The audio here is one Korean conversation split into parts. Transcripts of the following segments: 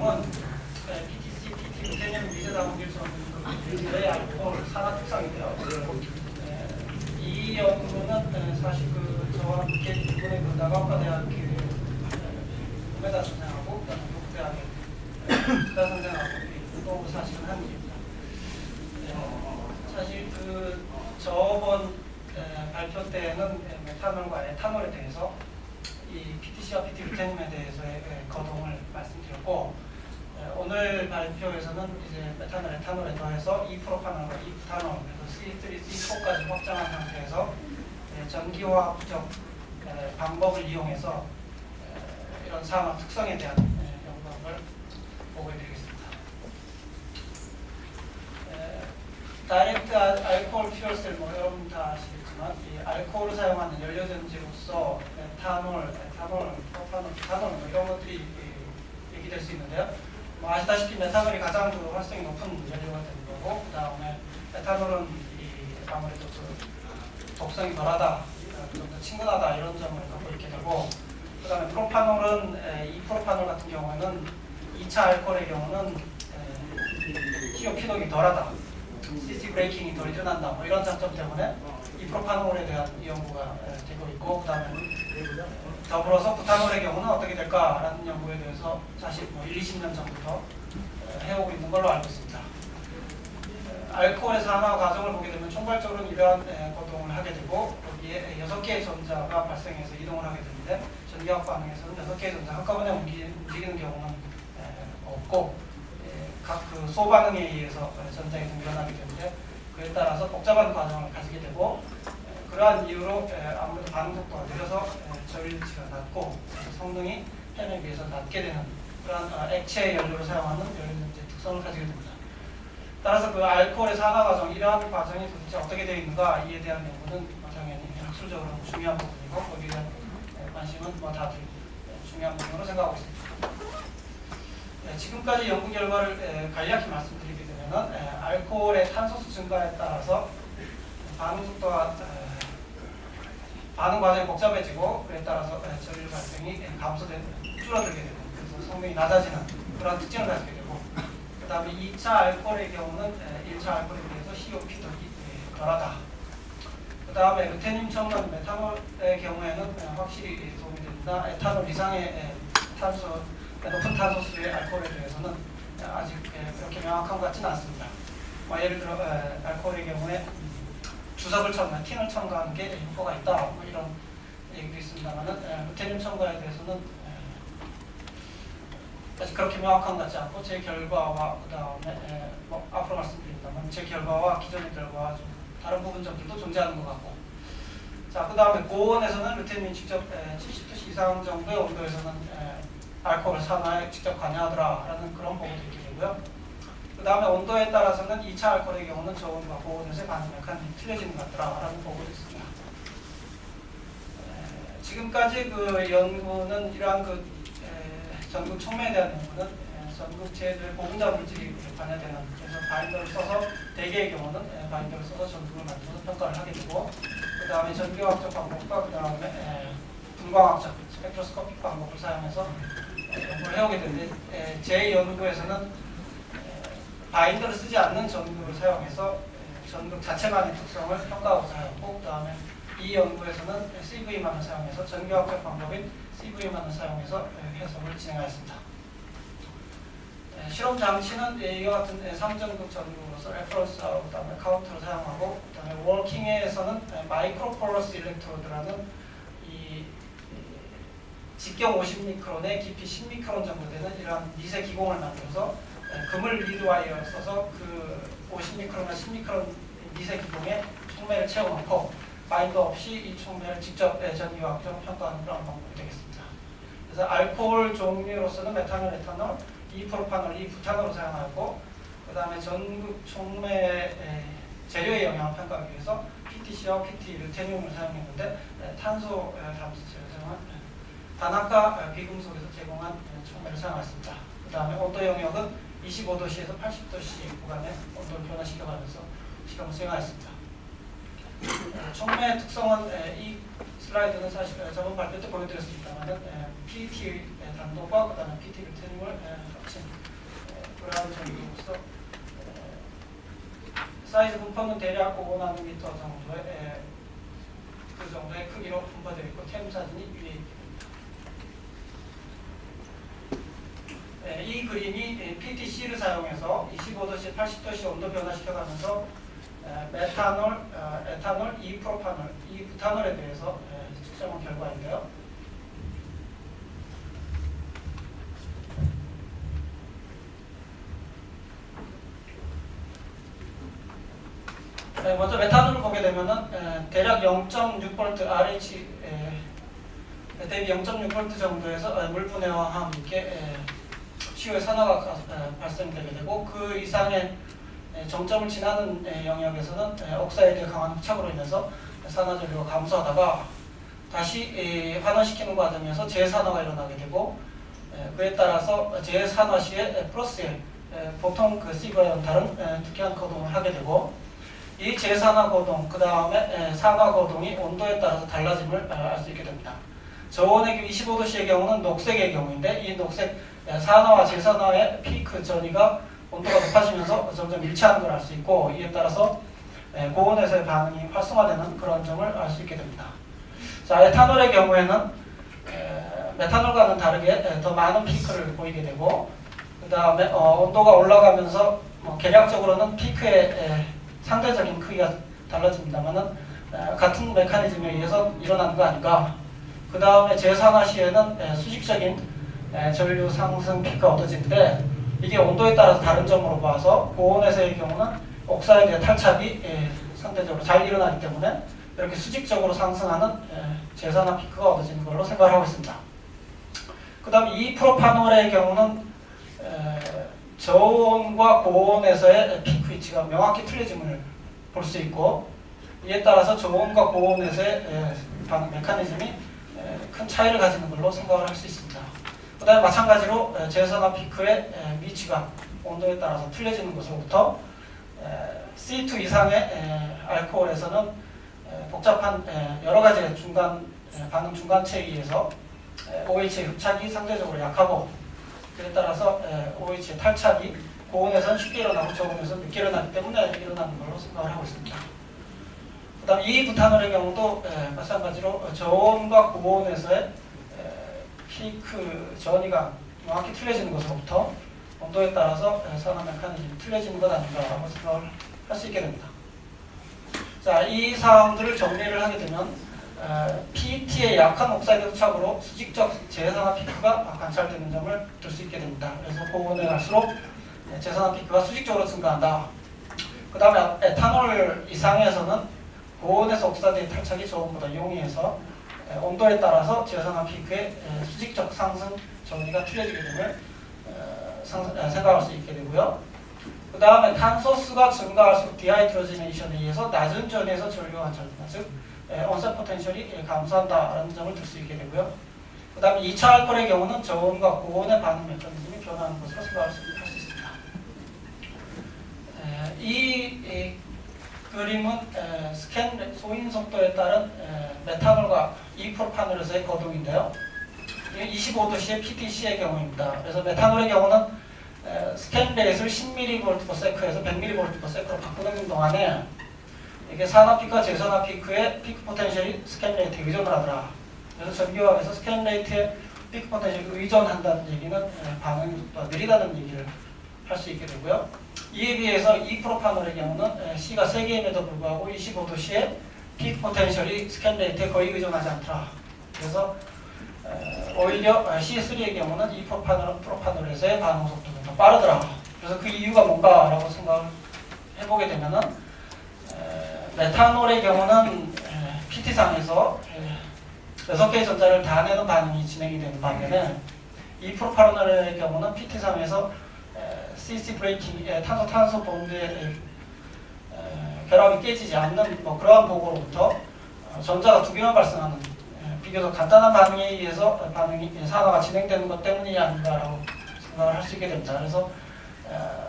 경우는 PTC, PT, 루테늄, 미세다분질성 의 알코올 산화 특성인데요. 이 연구는 사실 저와 함께 이번에 나가과대학 우메다 선생하고 동국대학의 부다 선생하고 또 사실은 한 일입니다. 사실 저번 발표 때는 메탄올과 에탄올에 대해서 이 PTC와 PT 루테늄에 대해서의 거동을 말씀드렸고, 오늘 발표에서는 이제 메탄올, 에탄올에 더해서 2프로파놀과 2부탄올, 그래서 C3, C4까지 확장한 상태에서 전기화학적 방법을 이용해서 이런 산화 특성에 대한 연구를 보고해드리겠습니다. 다이렉트 알코올 퓨얼셀, 여러분 다 아시겠지만 이 알코올을 사용하는 연료전지로서 메탄올, 에탄올, 프로파놀, 부탄올 이런 것들이 얘기될 수 있는데요. 아시다시피 메탄올이 가장 활성이 높은 연료가 되는 거고, 그 다음에 에탄올은 아무래도 독성이 덜하다, 좀 더 친근하다 이런 점을 갖고 있게 되고, 그 다음에 프로파놀은 2프로파놀 같은 경우에는 2차 알코올의 경우는 CO 피독이 덜하다, CC 브레이킹이 덜 일어난다, 이런 장점 때문에 2프로파놀에 대한 연구가 되고 있고, 그 다음에 더불어서 부탄올의 경우는 어떻게 될까라는 연구에 대해서 사실 1, 20년 전부터 해오고 있는 걸로 알고 있습니다. 알코올의 산화 과정을 보게 되면 총괄적으로 이러한 거동을 하게 되고, 여기에 6개의 전자가 발생해서 이동을 하게 되는데, 전기화학 반응에서는 6개의 전자 한꺼번에 움직이는 경우는 없고, 각 소반응에 의해서 전자 이동이 일어나게 되는데, 그에 따라서 복잡한 과정을 가지게 되고, 그러한 이유로 아무래도 반응 속도가 느려서 저율치가 낮고 성능이 펜에 비해서 낮게 되는 그러한 액체 연료를 사용하는 연료전지의 특성을 가지게 됩니다. 따라서 알코올의 산화 과정, 이러한 과정이 도대체 어떻게 되어 있는가, 이에 대한 연구는 당연히 학술적으로 중요한 부분이고, 거기에 대한 관심은 다들 중요한 부분으로 생각하고 있습니다. 지금까지 연구 결과를 간략히 말씀드리게 되면, 알코올의 탄소수 증가에 따라서 반응 속도가 반응 과정이 복잡해지고, 그에 따라서 저율 발생이 줄어들게 되고, 그래서 성능이 낮아지는 그런 특징을 가지게 되고, 그 다음에 2차 알코올의 경우는 1차 알코올에 비해서 CO 피독이 덜하다. 그 다음에 루테늄 첨가는 메탄올의 경우에는 확실히 도움이 됩니다. 에탄올 이상의 높은 탄소수의 알코올에 대해서는 아직 그렇게 명확한 것 같지는 않습니다. 예를 들어 알코올의 경우에 주석을 첨가, 틴을 첨가하는 게 효과가 있다, 이런 얘기도 있습니다만, 루테늄 첨가에 대해서는 아직 그렇게 명확한 것 같지 않고, 제 결과와 그 다음에 앞으로 말씀드립니다만, 제 결과와 기존의 결과와 좀 다른 부분점들도 존재하는 것 같고, 자, 그 다음에 고온에서는 루테늄이 직접 70도씨 이상 정도의 온도에서는 알코올 산화에 직접 관여하더라라는 그런 보고도 있게 되고요. 그 다음에 온도에 따라서는 2차 알코올의 경우는 저온과 고온에서의 반응 메커니즘이 틀려지는 것 같더라라는 보고도 있습니다. 지금까지 연구는 이러한 전극 촉매에 대한 연구는 전극체들 고분자 물질이 관여되는, 그래서 바인더를 써서 대개의 경우는 바인더를 써서 전극을 만들어서 평가를 하게 되고, 그 다음에 전기화학적 방법과 그 다음에 분광학적 스펙트로스코픽 방법을 사용해서 연구를 해오게 되는데, 제 연구에서는 바인더를 쓰지 않는 전극을 사용해서 전극 자체만의 특성을 평가하고자 하였고, 그 다음에 이 연구에서는 CV만을 사용해서 전기화학적 방법인 CV만을 사용해서 해석을 진행하였습니다. 실험 장치는 이와 같은 3전극 전극으로서 레퍼런스하고 그다음에 카운터를 사용하고, 그다음에 워킹에서는 마이크로포러스 일렉트로드라는 이 직경 50미크론에 깊이 10미크론 정도 되는 이러한 미세 기공을 만들어서 그물 리드와이어를 써서 50미크론과 10미크론 미세 기공에 촉매를 채워놓고 바인더 없이 이 촉매를 직접 전기화학적으로 평가하는 그런 방법이 되겠습니다. 그래서 알코올 종류로서는 메탄올, 에탄올, 2프로파놀, 2부탄올을 사용하고, 그 다음에 전극 촉매 재료의 영향을 평가하기 위해서 PTC와 PT 루테늄을 사용했는데, 탄소 담수체를 사용한 단학과 비금속에서 제공한 촉매를 사용했습니다. 그 다음에 온도 영역은 25도씨에서 80도씨 구간의 온도를 변화시켜가면서 실험을 수행하였습니다. 촉매의 특성은 이 슬라이드는 사실 저번 발표 때 보여드렸습니다만, PT 단독과 그 다음에 PT 루테늄을 합친 사이즈 분포는 대략 5나노미터 정도의 그 정도의 크기로 분포되어 있고 템 사진이 위에 있습니다. 이 그림이 PTC를 사용해서 25도씨, 80도씨 온도 변화시켜가면서 메탄올, 에탄올, 이프로파놀, 이부탄올에 대해서 측정한 결과인데요. 먼저 메탄올을 보게 되면은 대략 0.6V RH 대비 0.6V 정도에서 물 분해와 함께 시효의 산화가 발생되게 되고 그 이상의 정점을 지나는 영역에서는 옥사이드의 강한 흡착으로 인해서 산화전류가 감소하다가 다시 환원시키는 과정에서 재산화가 일어나게 되고 그에 따라서 재산화 시에 플러스에 보통 그 C과는 다른 특이한 거동을 하게 되고 이 재산화 거동, 그 다음에 산화 거동이 온도에 따라서 달라짐을 알 수 있게 됩니다. 저온의 25도씨의 경우는 녹색의 경우인데 이 녹색 산화와 재산화의 피크 전이가 온도가 높아지면서 점점 일치하는 걸 알 수 있고 이에 따라서 고온에서의 반응이 활성화되는 그런 점을 알 수 있게 됩니다. 자, 에탄올의 경우에는 메탄올과는 다르게 더 많은 피크를 보이게 되고 그 다음에 온도가 올라가면서 계략적으로는 피크의 상대적인 크기가 달라집니다만은 같은 메커니즘에 의해서 일어나는 거 아닌가. 그 다음에 재산화 시에는 수직적인 전류 상승 피크가 얻어지는데 이게 온도에 따라서 다른 점으로 봐서 고온에서의 경우는 옥사이드의 탈착이 상대적으로 잘 일어나기 때문에 이렇게 수직적으로 상승하는 재산화 피크가 얻어지는 걸로 생각을 하고 있습니다. 그 다음 이프로파놀의 경우는 저온과 고온에서의 피크 위치가 명확히 틀려짐을 볼 수 있고 이에 따라서 저온과 고온에서의 반응 메커니즘이 큰 차이를 가지는 걸로 생각을 할 수 있습니다. 그 다음에 마찬가지로 재산화 피크의 위치가 온도에 따라서 틀려지는 것으로부터 C2 이상의 알코올에서는 복잡한 여러가지 반응 중간체에 의해서 OH의 흡착이 상대적으로 약하고 그에 따라서 OH의 탈착이 고온에서는 쉽게 일어나고 저온에서는 늦게 일어나기 때문에 일어나는 걸로 생각을 하고 있습니다. 그 다음 이부탄올의 경우도 마찬가지로 저온과 고온에서의 피크 전이가 명확히 틀려지는 것으로부터 온도에 따라서 산화 메커니즘이 틀려지는 것 아닌가라고 생각을 할 수 있게 됩니다. 자, 이 사항들을 정리를 하게 되면 PET의 약한 옥사이드 흡착으로 수직적 재산화 피크가 관찰되는 점을 들 수 있게 됩니다. 그래서 고온에 갈수록 재산화 피크가 수직적으로 증가한다. 그 다음에 에탄올 이상에서는 고온에서 옥사이드의 탈착이 저온보다 용이해서 온도에 따라서 재산화 피크의 수직적 상승 정리가 틀려지게 됨을 생각할 수 있게 되고요. 그 다음에 탄소수가 증가할수록 디하이드로지네이션에 의해서 낮은 전위에서 전류가 관찰된다. 즉 온셋 포텐셜이 감소한다라는 점을 들 수 있게 되고요. 그 다음에 2차 알코올의 경우는 저온과 고온의 반응 메커니즘이 변화하는 것으로 생각할 수 있습니다. 이 그림은 소인 속도에 따른 메탄올과 이프로파놀에서의 거동인데요. 25도씨의 PTC의 경우입니다. 그래서 메탄올의 경우는 스캔 레이트를 10mV/s에서 100mV/s로 바꾸는 동안에 이게 산화 피크와 재산화 피크의 피크 포텐셜이 스캔 레이트에 의존을 하더라. 그래서 전기화학에서 스캔 레이트에 피크 포텐셜이 의존한다는 얘기는 반응이 속도가 느리다는 얘기를 할 수 있게 되고요. 이에 비해서 이프로파놀의 경우는 C가 3개임에도 불구하고 25도씨의 피크 포텐셜이 스캔 레이트에 거의 의존하지 않더라. 그래서 오히려 C3의 경우는 이프로파놀에서의 반응 속도가 더 빠르더라. 그래서 그 이유가 뭔가라고 생각을 해보게 되면은 메탄올의 경우는 PT상에서 6개의 전자를 다 내는 반응이 진행이 되는 반면에 이프로파놀의 경우는 PT상에서 CC 브레이킹, 탄소 본드의 결합이 깨지지 않는 그러한 보고로부터 전자가 2개만 발생하는 비교적 간단한 반응에 의해서 산화가 진행되는 것 때문이 아닌가라고 생각을 할 수 있게 됩니다. 그래서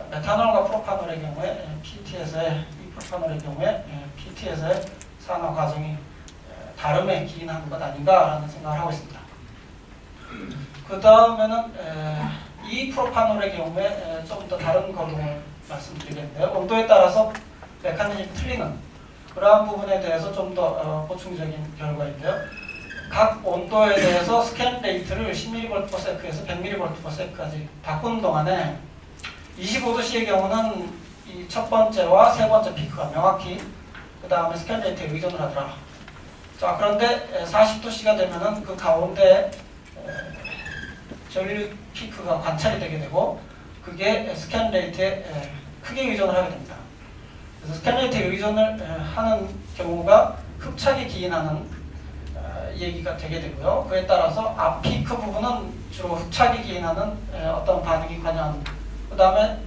메탄올과 프로파놀의 경우에 이프로파놀의 경우에 PT에서의 산화 과정이 다름에 기인하는 것 아닌가라는 생각을 하고 있습니다. 그 다음에는 이프로파놀의 경우에 좀 더 다른 거동을 말씀드리겠는데요. 온도에 따라서 메커니즘이 틀리는 그러한 부분에 대해서 좀 더 보충적인 결과인데요. 각 온도에 대해서 스캔 레이트를 10mV/s에서 100mV/s까지 바꾸는 동안에 25도씨의 경우는 이 첫 번째와 세 번째 피크가 명확히 그 다음에 스캔 레이트에 의존을 하더라. 자, 그런데 40도씨가 되면은 그 가운데 전류 피크가 관찰이 되게 되고 그게 스캔 레이트에 크게 의존을 하게 됩니다. 그래서 스캔 레이트에 의존을 하는 경우가 흡착이 기인하는 얘기가 되게 되고요. 그에 따라서 앞 피크 부분은 주로 흡착이 기인하는 어떤 반응이 관여하는, 그 다음에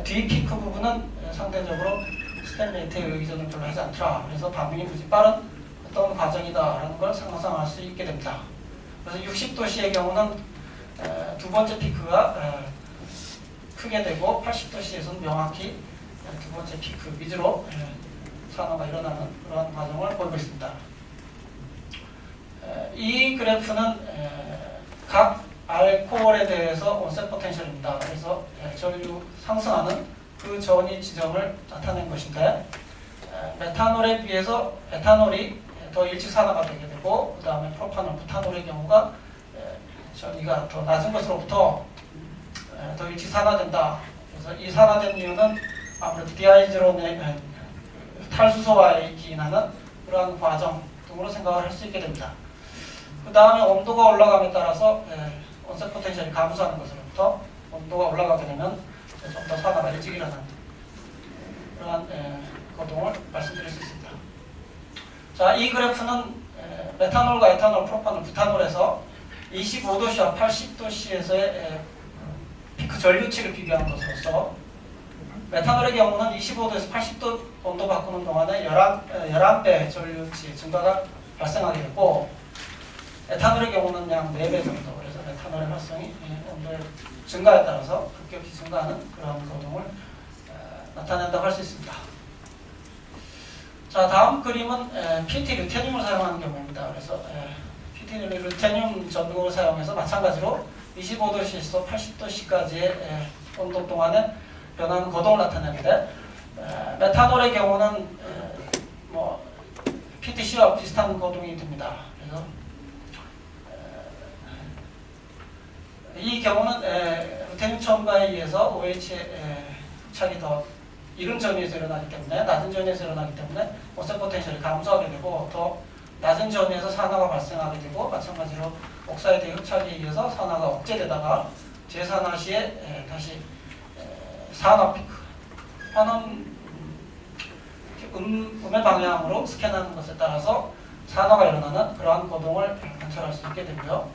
뒤 피크 부분은 상대적으로 스캔 레이트에 의존을 별로 하지 않더라. 그래서 반응이 무지 빠른 어떤 과정이다라는 걸 상상할 수 있게 됩니다. 그래서 60도씨의 경우는 두 번째 피크가 크게 되고 80도씨에서는 명확히 두 번째 피크 위주로 산화가 일어나는 그런 과정을 보이고 있습니다. 이 그래프는 각 알코올에 대해서 온셋 포텐셜입니다. 그래서 전류 상승하는 그 전이 지점을 나타낸 것인데 메탄올에 비해서 에탄올이 더 일찍 산화가 되게 되고 그 다음에 프로파놀, 부타놀의 경우가 전이가 더 낮은 것으로부터 더 일찍 산화된다. 그래서 이 산화된 이유는 아무래도 디아이드로네 탈수소와의 기인하는 그러한 과정 등으로 생각을 할 수 있게 됩니다. 그 다음에 온도가 올라감에 따라서 온셋 포텐셜이 감소하는 것으로부터 온도가 올라가게 되면 좀 더 산화가 일찍 일어나는 그러한 거동을 말씀드릴 수 있습니다. 자, 이 그래프는 메탄올과 에탄올, 프로파놀, 부타놀에서 25도씨와 80도씨에서의 피크 전류치를 비교하는 것으로서 메탄올의 경우는 25도에서 80도 온도 바꾸는 동안에 11배 전류치 증가가 발생하게 되고 에탄올의 경우는 약 4배 정도, 그래서 메탄올의 활성이 온도의 증가에 따라서 급격히 증가하는 그런 거동을 나타낸다고 할 수 있습니다. 자, 다음 그림은 PT 르테늄을 사용하는 경우입니다. 그래서 PT 르테늄 전극을 사용해서 마찬가지로 25도씨에서 80도씨까지의 온도 동안에 변하는 거동을 나타내는데 메탄올의 경우는 PTC와 비슷한 거동이 됩니다. 그래서 이 경우는 루테늄 첨가에 의해서 OH의 흡착이 더 이른 전위에서 일어나기 때문에, 낮은 전위에서 일어나기 때문에 온셋 포텐셜이 감소하게 되고 더 낮은 전위에서 산화가 발생하게 되고, 마찬가지로 옥사이드의 흡착에 의해서 산화가 억제되다가 재산화 시에 다시 산화 피크, 환원 음의 방향으로 스캔하는 것에 따라서 산화가 일어나는 그러한 거동을 관찰할 수 있게 되고요.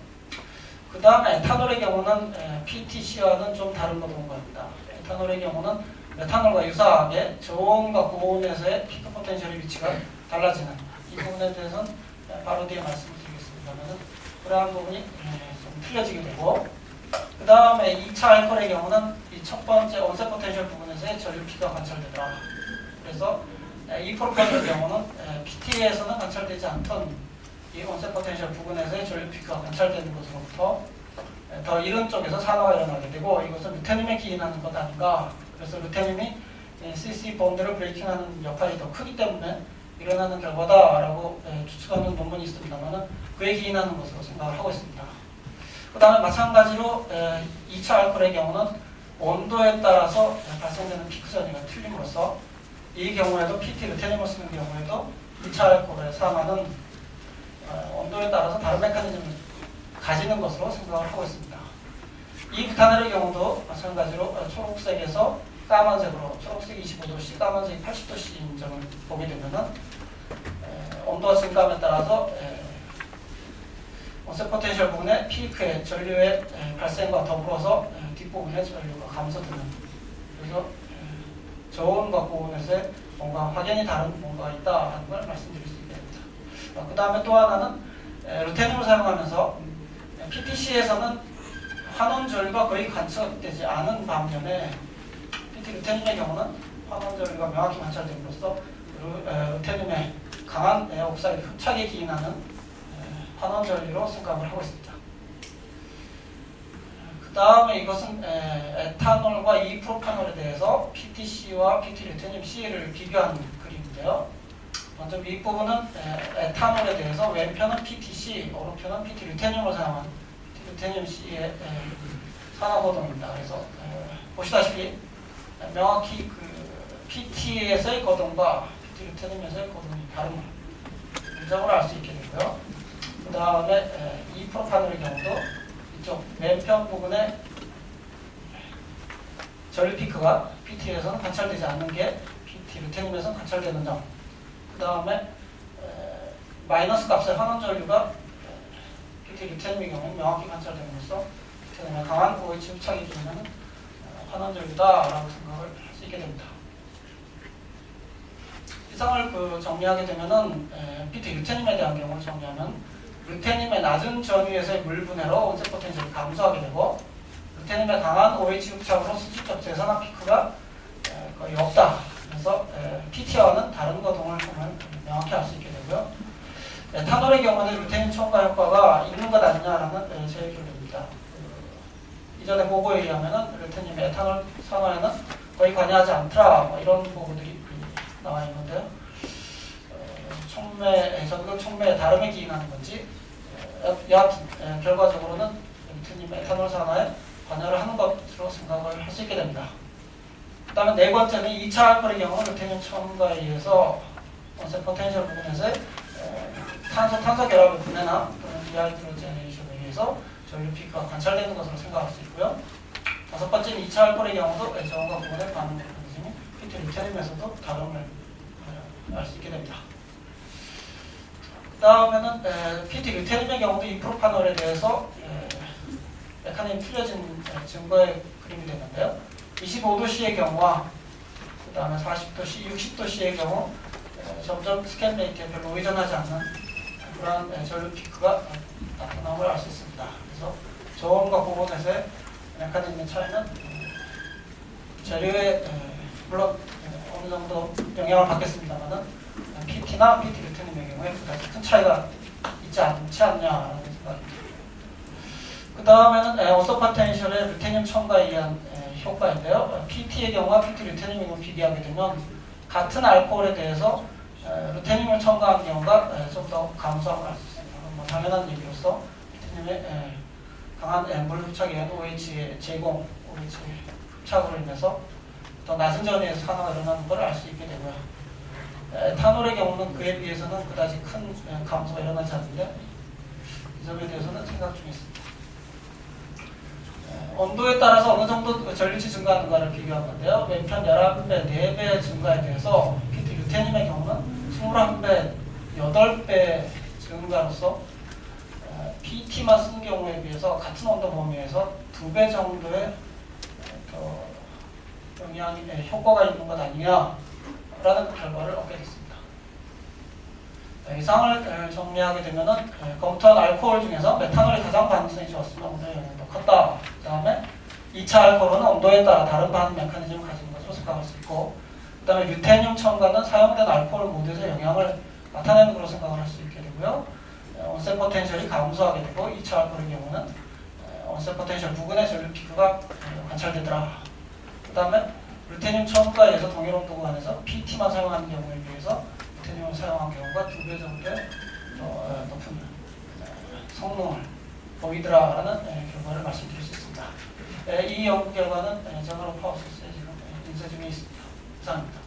그 다음에 에탄올의 경우는 PTC와는 좀 다른 거동을 보입니다. 에탄올의 경우는 메탄올과 유사하게 저온과 고온에서의 피크 포텐셜의 위치가 달라지는 이 부분에 대해서는 바로 뒤에 말씀드리겠습니다만 그러한 부분이 좀 틀려지게 되고, 그 다음에 2차 알코올의 경우는 이 첫 번째 온셋 포텐셜 부분에서의 전류피가 관찰되더라. 그래서 이 프로파일의 경우는 PT에서는 관찰되지 않던 이 온셋 포텐셜 부분에서의 전류피가 관찰되는 것으로부터 더 이른 쪽에서 산화가 일어나게 되고, 이것은 루테늄에 기인하는 것 아닌가. 그래서 루테늄이 CC 본드를 브레이킹하는 역할이 더 크기 때문에 일어나는 결과다라고 추측하는 논문이 있습니다만 그에 기인하는 것으로 생각을 하고 있습니다. 그 다음에 마찬가지로 2차 알코올의 경우는 온도에 따라서 발생되는 피크 전위가 틀림으로써 이 경우에도 PT 루테늄을 쓰는 경우에도 2차 알코올의 산화는 온도에 따라서 다른 메커니즘을 가지는 것으로 생각을 하고 있습니다. 이 부타놀의 경우도 마찬가지로 초록색에서 까만색으로, 초록색이 25도씨, 까만색이 80도씨인 점을 보게 되면은 온도가 증가함에 따라서 온셋 포텐셜 부분의 피크의 전류의 발생과 더불어서 뒷부분의 전류가 감소되는, 그래서 저온과 고온에서의 뭔가 확연히 다른 뭔가가 있다는 걸 말씀드릴 수 있게 됩니다. 그 다음에 또 하나는 루테늄을 사용하면서 PTC에서는 환원 전류가 거의 관측되지 않은 반면에 PT 루테늄의 경우는 환원 전류가 명확히 관찰됨으로써 루테늄의 강한 옥사이드 흡착에 기인하는 환원 전류로 생각을 하고 있습니다. 그 다음에 이것은 에탄올과 이프로파놀에 대해서 PTC와 PT루테늄 C를 비교한 그림인데요. 먼저 윗부분은 에탄올에 대해서 왼편은 PTC, 오른편은 PT루테늄을 사용한 PT루테늄 C의 산화거동입니다. 그래서 보시다시피 명확히 그 PT에서의 거동과 PT루테늄에서의 거동이 다름을 인정을 알 수 있게 되고요. 그 다음에 이프로파놀의 경우도 이쪽 맨편 부분에 전류피크가 PT에서는 관찰되지 않는 게 PT루테늄에서는 관찰되는 점. 그 다음에 마이너스 값의 환원전류가 PT루테늄의 경우는 명확히 관찰됨으로써 PT루테늄의 강한 OH 흡착이 되면 환원전류다라고 생각을 할 수 있게 됩니다. 이상을 정리하게 되면은 PT루테늄에 대한 경우를 정리하면 루테늄의 낮은 전위에서의 물 분해로 온set 포텐셜이 감소하게 되고 루테늄의 강한 OH 흡착으로 수직적 재산화 피크가 거의 없다. 그래서 PT와는 다른 거동을 보면 명확히 알 수 있게 되고요. 에탄올의 경우는 루테늄 첨가 효과가 있는 것 아니냐라는 제 결론입니다. 이전의 보고에 의하면 루테늄의 에탄올 산화에는 거의 관여하지 않더라. 이런 보고들이 나와 있는데요. 전극 촉매의 다름에 기인하는 건지 여하튼 결과적으로는 루테늄 에탄올 산화에 관여를 하는 것으로 생각을 할 수 있게 됩니다. 그 다음에 네 번째는 2차 알코올의 경우 루테늄 첨가에 의해서 온셋 포텐셜 부분에서의 탄소 결합의 분해나 또는 디하이드로제네이션에 의해서 전류 피크가 관찰되는 것으로 생각할 수 있고요. 다섯 번째는 2차 알코올의 경우도 저온과 부분의 반응 메커니즘이 PT루테늄에서도 다름을 알 수 있게 됩니다. 그 다음에는 PT루테늄의 경우도 이프로파놀에 대해서 메커니즘 틀려진 증거의 그림이 되는데요. 25도씨의 경우와 그 다음에 40도씨, 60도씨의 경우 점점 스캔 레이트에 별로 의존하지 않는 그런 전류 피크가 나타남을 알 수 있습니다. 그래서 저온과 고온에서의 메커니즘의 차이는 재료에 물론 어느 정도 영향을 받겠습니다만은 PT나 PT루테늄의 경우에 그다지 큰 차이가 있지 않지 않냐라는 생각입니다. 그 다음에는 온셋 포텐셜의 루테늄 첨가에 의한 효과인데요. PT의 경우와 PT루테늄의 경우 비교하게 되면 같은 알코올에 대해서 루테늄을 첨가한 경우가 좀 더 감소함을 알 수 있습니다. 뭐 당연한 얘기로서 루테늄의 강한 물 흡착에 의한 OH의 제공, OH 흡착으로 인해서 더 낮은 전위에서 산화가 일어나는 것을 알 수 있게 되고요. 에탄올의 경우는 그에 비해서는 그다지 큰 감소가 일어나지 않는데 이 점에 대해서는 생각 중에 있습니다. 온도에 따라서 어느 정도 전류치 증가하는가를 비교한 건데요. 왼편 11배, 4배 증가에 대해서 PT루테늄의 경우는 21배, 8배 증가로서 PT만 쓴 경우에 비해서 같은 온도 범위에서 2배 정도의 효과가 있는 것 아니냐라는 결과를 얻게 됐습니다. 이상을 정리하게 되면은 검토한 알코올 중에서 메탄올이 가장 반응성이 좋았으면 온도의 영향도 컸다. 그 다음에 2차 알코올은 온도에 따라 다른 반응 메커니즘을 가지는 것으로 생각할 수 있고, 그 다음에 루테늄 첨가는 사용된 알코올 모드에서 영향을 나타내는 것으로 생각을 할 수 있게 되고요. 온셋 포텐셜이 감소하게 되고 2차 알코올의 경우는 온셋 포텐셜 부근의 전류 피크가 관찰되더라. 그 다음에 루테늄 첨가에 의해서 동일 온도 구간에서 PT만 사용하는 경우에 비해서 루테늄을 사용한 경우가 2배 정도의 더 높은 성능을 보이더라라는 결과를 말씀드릴 수 있습니다. 이 연구 결과는 저널 오브 파워 소스에 지금 인쇄 중에 있습니다. 이상입니다.